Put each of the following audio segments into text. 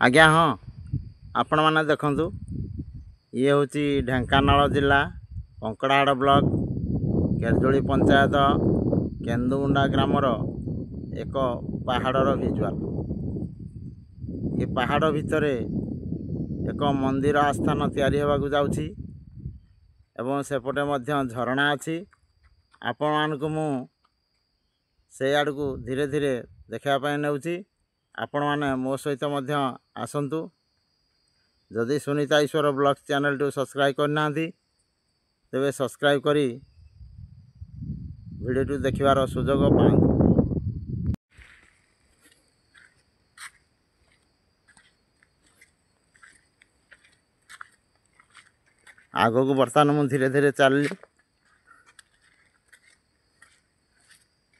आज्ञा हाँ आपण मैंने देखु ये हूँ ढेंकानाल जिला कंकड़ाहाड़ ब्लॉक केरजोली पंचायत केन्दुमुंडा ग्रामर एक पहाड़र भिजुआल। ये पहाड़ भितर एक मंदिर आस्थान तैयारी होगाकू जाउछि एवं सेपटे मध्य झरणा अच्छी। आपण मानकु मु से आड़ को धीरे धीरे देखापी नेउछि। आपण माने मो सहित मध्य आसंतु। जदि सुनीता ईश्वर ब्लॉग चैनल टू सब्सक्राइब करना तेबे सब्सक्राइब करी वीडियो टू देखिबार सुजोग पांतु। आगो को बर्तमान मु धीरे धीरे चलली।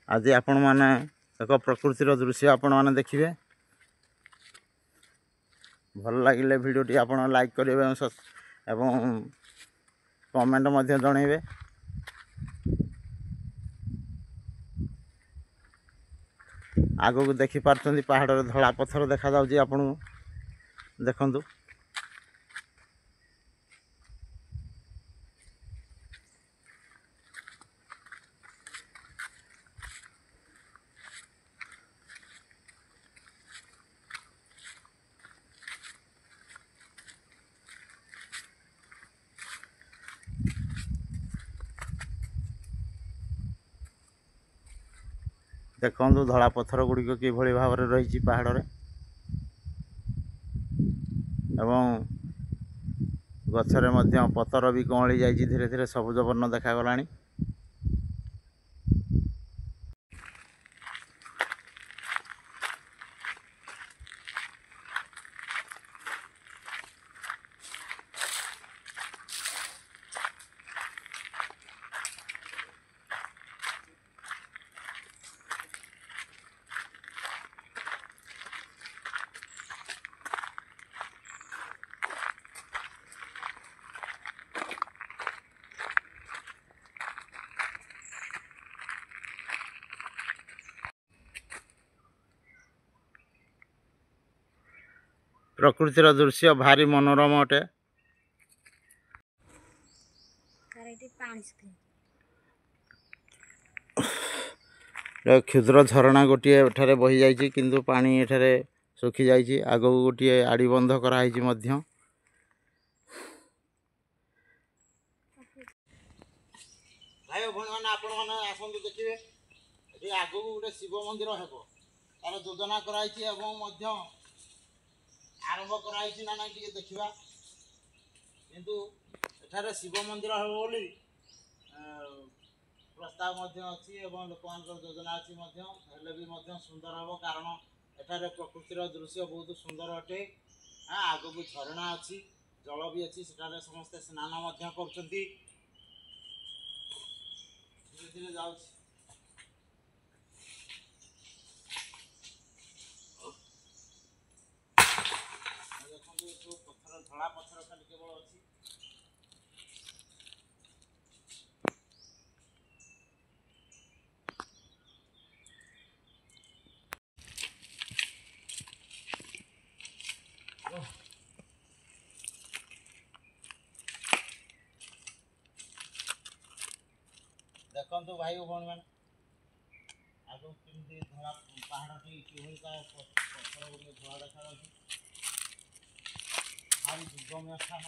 आज आपण माने एक प्रकृतिर दृश्य आपण माने देखिबे। भल लगिले वीडियोटी आपण लाइक करेंगे एवं कमेंट मध्य जणेबे। आगो को देखि पारछंती पहाड़ धला पत्थर देखा जाउची आपण देखंतु। देखु धला पत्थर गुड़िक कि भाव में रही पहाड़ एवं गछरे मध्य पतर भी कमली जाइए धीरे धीरे सबुज वर्ण देखागला। प्रकृतिर दृश्य भारी मनोरम अटे। क्षुद्र झरणा गोटे एठारे बही जाइछि किंतु पानी एठारे सुखी जाइछि। आगो गोटे आड़ी बंध कराइछि मध्य। भाई भण माने आपण माने आसंतु देखिबे। एठी आगो गोटे शिव मंदिर हेबो तार योजना कराइछि एवं मध्य आरंभ कराइछि ना नहीं टिके देखिबा। किंतु एठारे शिव मंदिर हेबो बोली प्रस्ताव मध्य अच्छी एवं लोक योजना अच्छी हेले भी सुंदर हम कारण एठारे प्रकृतिर दृश्य बहुत सुंदर अटे। आगो को झरणा अच्छी जल भी अच्छी सेठारे समस्ते स्नान कर धीरे धीरे जाऊँ। देखो पत्थर धड़ा पत्थर खाली केवल अच्छी। देखु भाई भौणी मैंने आगे कमी धड़ा पहाड़ी कि पत्थर गुड़े धड़ा देखा भारी दुर्गम स्थान।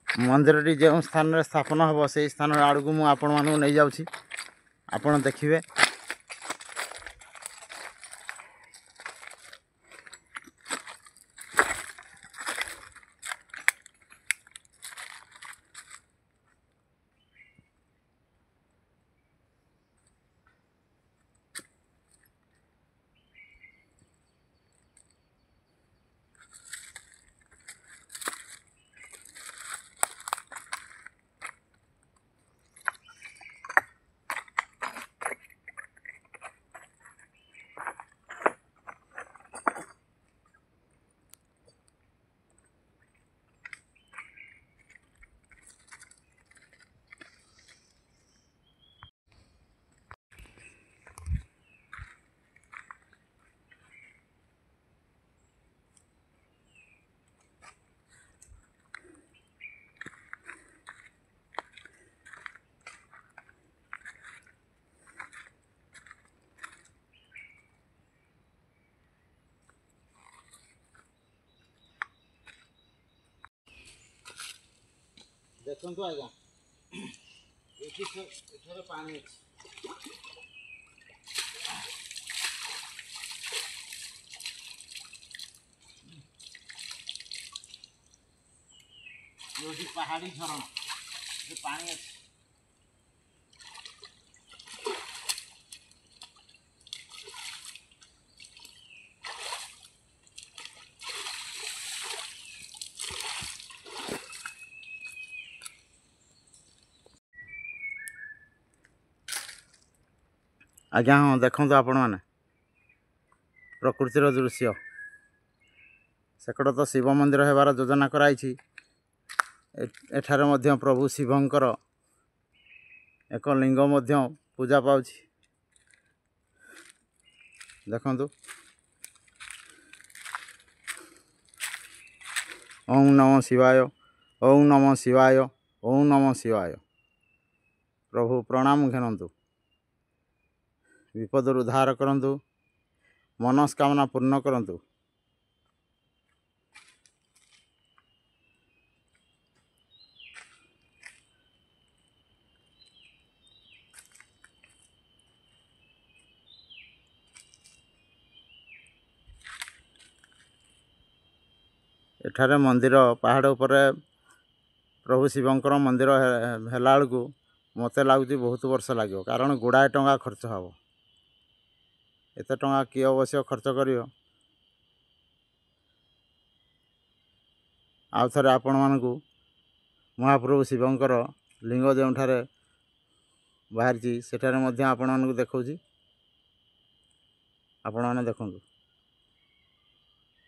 मंदिरटी जो स्थान में स्थापन हम से स्थान आड़ को मुझे आपण मानू नहीं जाऊँगी। आपण देखिए ଦେଖନ୍ତୁ ଆଜ୍ଞା, ଏଠାରେ ପାଣି ଅଛି। ଏଠି ପାହାଡ଼ି ଝରଣା, ଏଠି ପାଣି ଅଛି। ଆଜ୍ଞା ହଁ, ଦେଖନ୍ତୁ ଆପଣମାନେ ପ୍ରକୃତିର ଦୃଶ୍ୟ। ସେକଡ଼ ତ ଶିବ ମନ୍ଦିର ହେବାର ଯୋଜନା କରାଯାଇଛି। ଏଠାରେ ମଧ୍ୟ ପ୍ରଭୁ ଶିବଙ୍କର ଏକ ଲିଙ୍ଗ ମଧ୍ୟ ପୂଜା ପାଉଛି। ଦେଖନ୍ତୁ, ଓಂ ନମଃ ଶିବାୟ, ଓಂ ନମଃ ଶିବାୟ, ଓಂ ନମଃ ଶିବାୟ। ପ୍ରଭୁ ପ୍ରଣାମ ଘେନନ୍ତୁ, ବିପଦରୁ ଉଦ୍ଧାର କରନ୍ତୁ, ମନସ୍କାମନା ପୂର୍ଣ୍ଣ କରନ୍ତୁ। ଏଠାରେ ମନ୍ଦିର ପାହାଡ଼ ଉପରେ ପ୍ରଭୁ ଶିବଙ୍କର ମନ୍ଦିର ହେଲା ବେଳକୁ ମୋତେ ଲାଗୁଛି ବହୁତ ବର୍ଷ ଲାଗିବ, କାରଣ ଗୁଡ଼ାଏ ଟଙ୍କା ଖର୍ଚ୍ଚ ହେବ। ଏତେ ଟଙ୍କା କିଏ ଅବଶ୍ୟ ଖର୍ଚ୍ଚ କରିବ। ଆଉ ଥରେ ଆପଣମାନଙ୍କୁ ମହାପ୍ରଭୁ ଶିବଙ୍କର ଲିଙ୍ଗ ଯେଉଁଠାରେ ବାହାରିଛି ସେଠାରେ ମଧ୍ୟ ଆପଣମାନଙ୍କୁ ଦେଖାଉଛି। ଆପଣମାନେ ଦେଖନ୍ତୁ।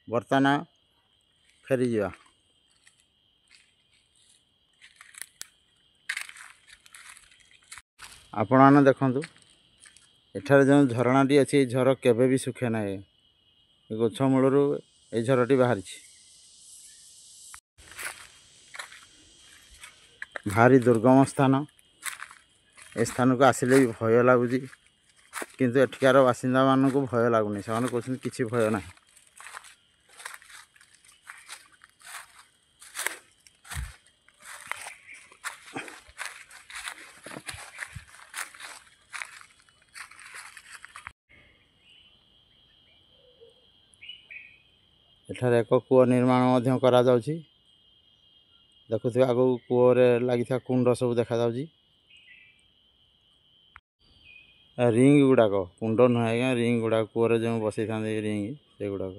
ବର୍ତ୍ତମାନ ଫେରିଯିବା। ଆପଣମାନେ ଦେଖନ୍ତୁ, ଏଠାରେ ଯେଉଁ ଝରଣାଟି ଅଛି, ଏ ଝର କେବେ ବି ଶୁଖେ ନାହିଁ। ଏ ଗଛ ମୂଳରୁ ଏ ଝରଟି ବାହାରିଛି। ଭାରି ଦୁର୍ଗମ ସ୍ଥାନ। ଏ ସ୍ଥାନକୁ ଆସିଲେ ବି ଭୟ ଲାଗୁଛି, କିନ୍ତୁ ଏଠିକାର ବାସିନ୍ଦାମାନଙ୍କୁ ଭୟ ଲାଗୁନି। ସେମାନେ କହୁଛନ୍ତି କିଛି ଭୟ ନାହିଁ। ଏଠାରେ ଏକ କୂଅ ନିର୍ମାଣ ମଧ୍ୟ କରାଯାଉଛି। ଦେଖୁଥିବେ ଆଗକୁ କୂଅରେ ଲାଗିଥିବା କୁଣ୍ଡ ସବୁ ଦେଖାଯାଉଛି। ରିଙ୍ଗ ଗୁଡ଼ାକ, କୁଣ୍ଡ ନୁହେଁ ଆଜ୍ଞା, ରିଙ୍ଗ ଗୁଡ଼ାକ କୂଅରେ ଯେଉଁ ବସେଇଥାନ୍ତି ରିଙ୍ଗ, ସେଗୁଡ଼ାକ।